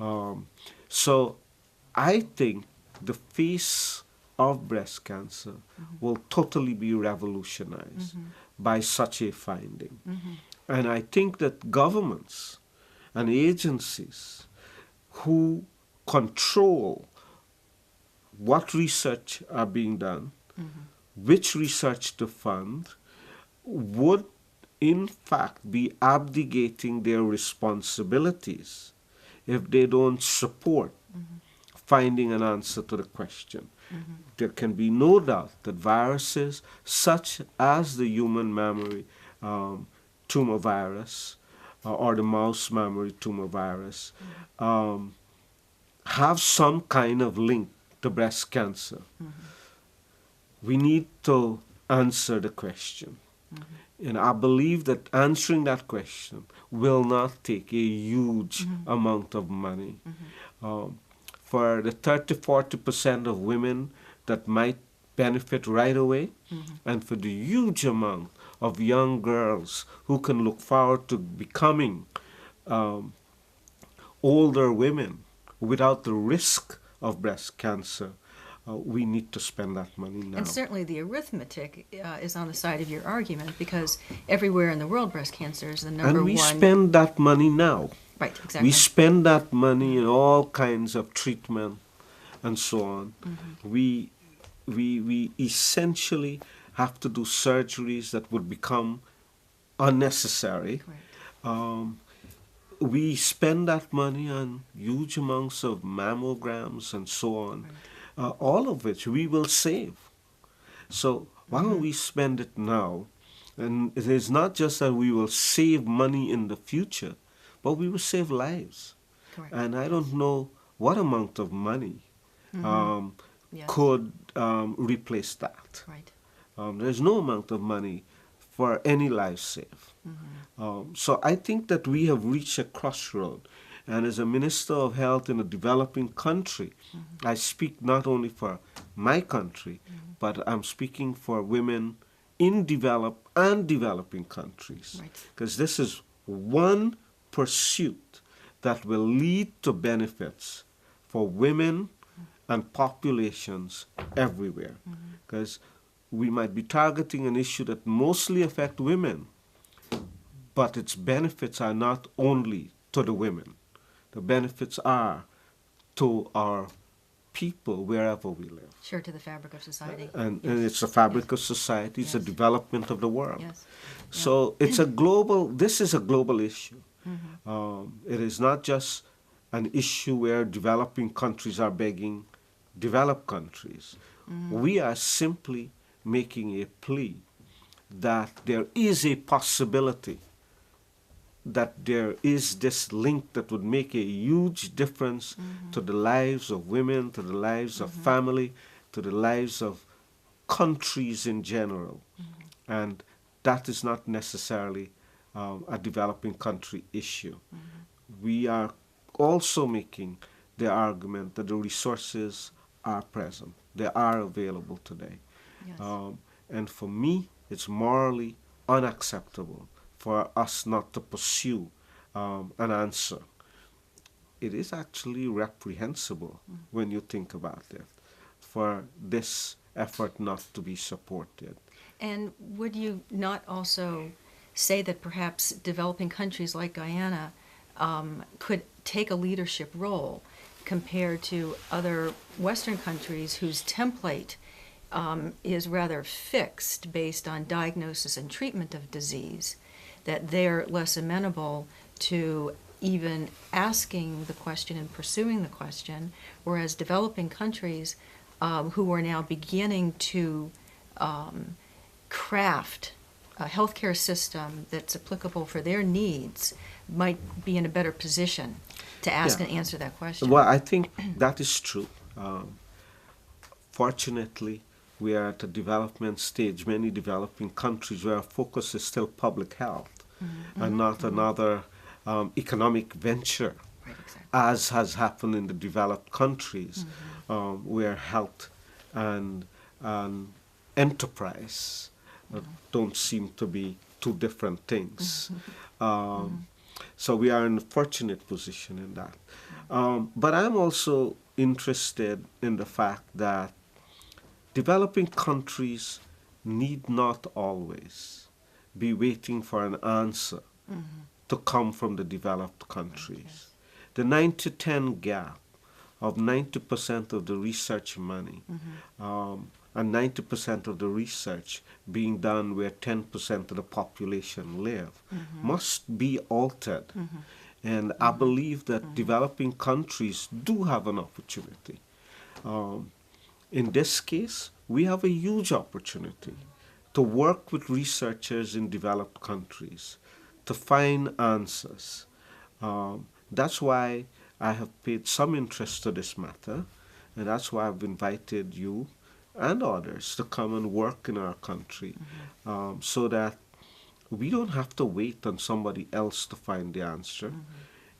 Um, so I think the face of breast cancer will totally be revolutionized by such a finding. And I think that governments and agencies who control what research are being done, which research to fund, would in fact be abdicating their responsibilities if they don't support finding an answer to the question. There can be no doubt that viruses such as the human mammary tumor virus or the mouse mammary tumor virus um, have some kind of link to breast cancer. We need to answer the question. And I believe that answering that question will not take a huge amount of money. Um, for the 30-40% of women that might benefit right away, and for the huge amount of young girls who can look forward to becoming um, older women without the risk of breast cancer, we need to spend that money now. And certainly the arithmetic is on the side of your argument, because everywhere in the world breast cancer is the number And we one. spend that money now. Right, exactly. We spend that money in all kinds of treatment and so on. We essentially have to do surgeries that would become unnecessary. Correct. We spend that money on huge amounts of mammograms and so on, all of which we will save. So why don't we spend it now? And it is not just that we will save money in the future, but we will save lives. Correct. And I don't know what amount of money Yes. could replace that. Right. There's no amount of money for any life saved. So I think that we have reached a crossroad. And as a Minister of Health in a developing country, I speak not only for my country, but I'm speaking for women in developed and developing countries. Right. Because this is one pursuit that will lead to benefits for women and populations everywhere. Because we might be targeting an issue that mostly affects women, but its benefits are not only to the women. The benefits are to our people wherever we live. Sure, to the fabric of society. And it's the fabric of society, it's the Yes. development of the world. Yes. So it's this is a global issue. It is not just an issue where developing countries are begging developed countries. We are simply making a plea that there is a possibility that there is this link that would make a huge difference to the lives of women, to the lives of family, to the lives of countries in general. And that is not necessarily a developing country issue. We are also making the argument that the resources are present. They are available today. Yes. And for me, it's morally unacceptable for us not to pursue an answer. It is actually reprehensible when you think about it, for this effort not to be supported. And would you not also say that perhaps developing countries like Guyana could take a leadership role compared to other Western countries whose template is rather fixed based on diagnosis and treatment of disease, that they're less amenable to even asking the question and pursuing the question, whereas developing countries who are now beginning to craft a healthcare system that's applicable for their needs might be in a better position to ask and answer that question. Well, I think that is true. Fortunately, we are at a development stage, many developing countries where our focus is still public health and not another economic venture, Right, exactly. as has happened in the developed countries, where health and enterprise don't seem to be two different things. So we are in a fortunate position in that. But I'm also interested in the fact that developing countries need not always be waiting for an answer to come from the developed countries. The 9 to 10 gap of 90% of the research money and 90% of the research being done where 10% of the population live must be altered. And I believe that developing countries do have an opportunity. Um, in this case, we have a huge opportunity to work with researchers in developed countries to find answers. That's why I have paid some interest to this matter, and that's why I've invited you and others to come and work in our country so that we don't have to wait on somebody else to find the answer.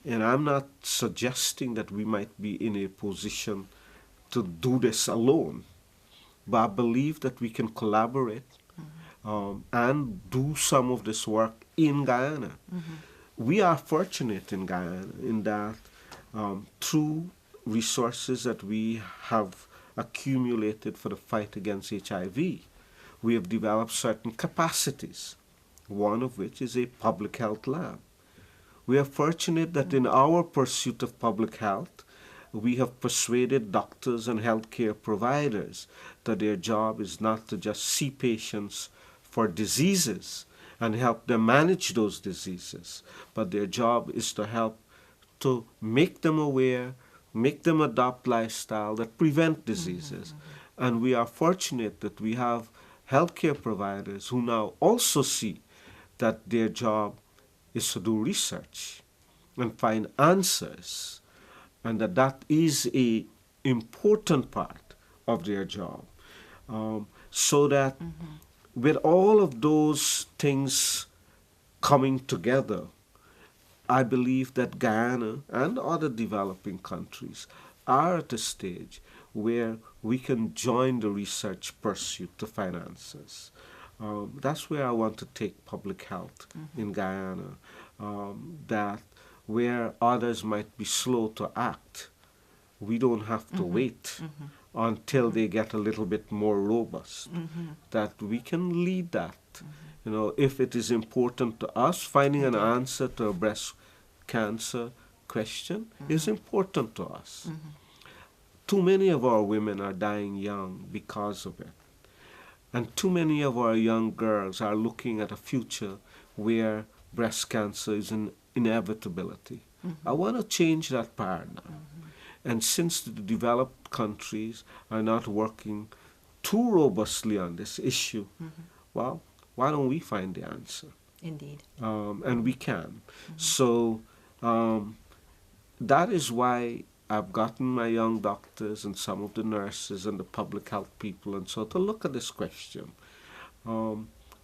And I'm not suggesting that we might be in a position to do this alone, but I believe that we can collaborate and do some of this work in Guyana. We are fortunate in Guyana in that through resources that we have accumulated for the fight against HIV, we have developed certain capacities, one of which is a public health lab. We are fortunate that in our pursuit of public health, we have persuaded doctors and healthcare providers that their job is not to just see patients for diseases and help them manage those diseases, but their job is to help to make them aware, make them adopt lifestyle that prevent diseases. And we are fortunate that we have healthcare providers who now also see that their job is to do research and find answers, and that is a important part of their job. So that with all of those things coming together, I believe that Guyana and other developing countries are at a stage where we can join the research pursuit to find answers. That's where I want to take public health in Guyana, that where others might be slow to act, we don't have to wait until they get a little bit more robust, that we can lead that. You know, if it is important to us, finding an answer to a breast cancer question is important to us. Too many of our women are dying young because of it. And too many of our young girls are looking at a future where breast cancer is an inevitability. I want to change that paradigm. And since the developed countries are not working too robustly on this issue, well, why don't we find the answer? Indeed. And we can. So that is why I've gotten my young doctors and some of the nurses and the public health people and so to look at this question.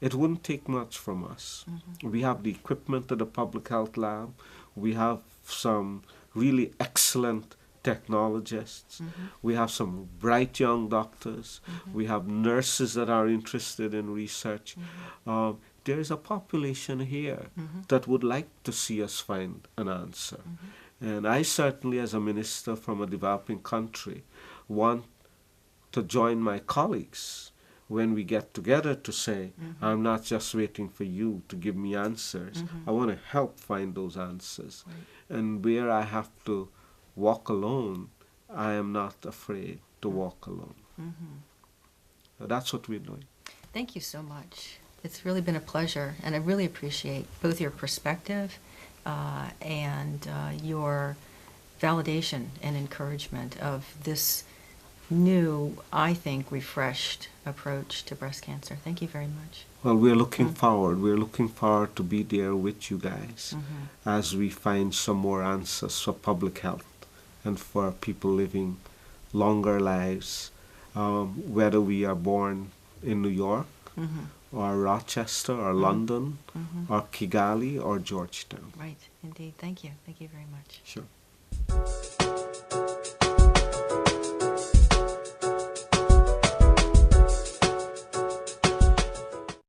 It wouldn't take much from us. We have the equipment at the public health lab. We have some really excellent technologists. We have some bright young doctors. We have nurses that are interested in research. There is a population here that would like to see us find an answer. And I certainly, as a minister from a developing country, want to join my colleagues when we get together to say, I'm not just waiting for you to give me answers. I want to help find those answers. And where I have to walk alone, I am not afraid to walk alone. So that's what we're doing. Thank you so much. It's really been a pleasure, and I really appreciate both your perspective and your validation and encouragement of this new, I think, refreshed approach to breast cancer. Thank you very much. Well, we're looking forward. We're looking forward to be there with you guys as we find some more answers for public health and for people living longer lives, whether we are born in New York or Rochester or London or Kigali or Georgetown. Right, indeed. Thank you. Thank you very much. Sure.